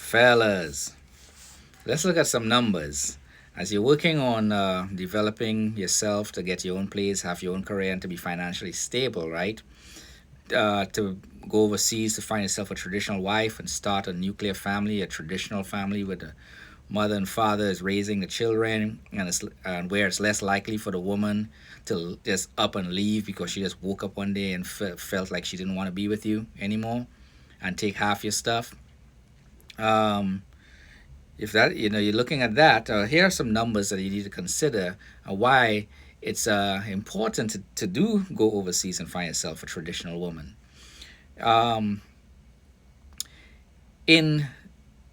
Fellas, let's look at some numbers. As you're working on developing yourself to get your own place, have your own career, and to be financially stable, right? To go overseas to find yourself a traditional wife and start a nuclear family, a traditional family with a mother and father is raising the children, and where it's less likely for the woman to just up and leave because she just woke up one day and felt like she didn't want to be with you anymore and take half your stuff. Um, if that you're looking at that, here are some numbers that you need to consider why it's important to do go overseas and find yourself a traditional woman. Um, in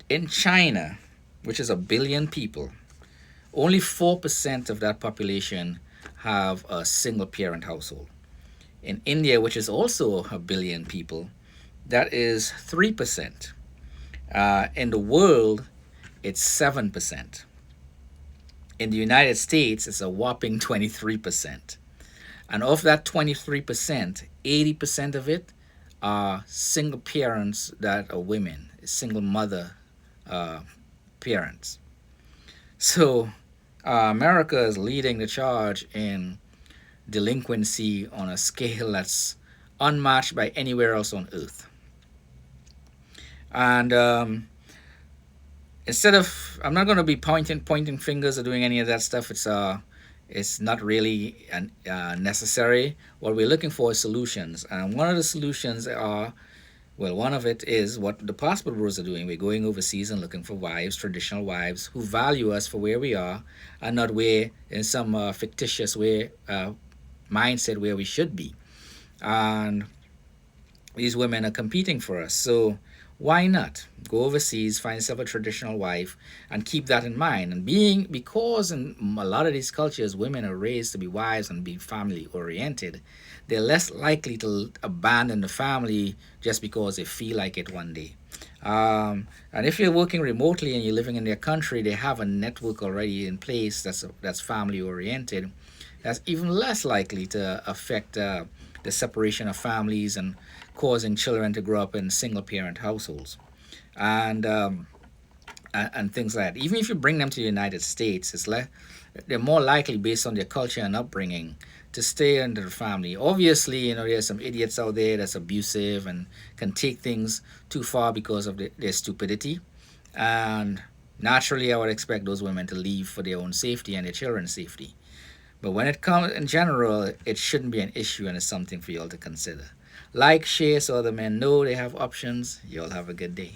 in China, which is 1 billion people, only 4% of that population have a single parent household. In India, which is also 1 billion people, that is 3%. In the world, it's 7%. In the United States, it's a whopping 23%. And of that 23%, 80% of it are single parents that are women, single mother uh, parents. So America is leading the charge in delinquency on a scale that's unmatched by anywhere else on earth. And instead of, I'm not going to be pointing fingers or doing any of that stuff. It's not really necessary. What we're looking for is solutions, and one of the solutions are, well, one of it is what the passport bros are doing. We're going overseas and looking for wives, traditional wives, who value us for where we are, and not where in some fictitious way mindset where we should be. And these women are competing for us. So why not go overseas, find yourself a traditional wife, and keep that in mind? And because in a lot of these cultures, women are raised to be wives and be family oriented, they're less likely to abandon the family just because they feel like it one day. And if you're working remotely and you're living in their country, they have a network already in place that's family oriented. That's even less likely to affect the separation of families and causing children to grow up in single parent households and and things like that. Even if you bring them to the United States, they're more likely, based on their culture and upbringing, to stay under the family. Obviously, there's some idiots out there that's abusive and can take things too far because of their stupidity. And naturally, I would expect those women to leave for their own safety and their children's safety. But when it comes in general, it shouldn't be an issue, and it's something for y'all to consider. Like, share so other men know they have options. Y'all have a good day.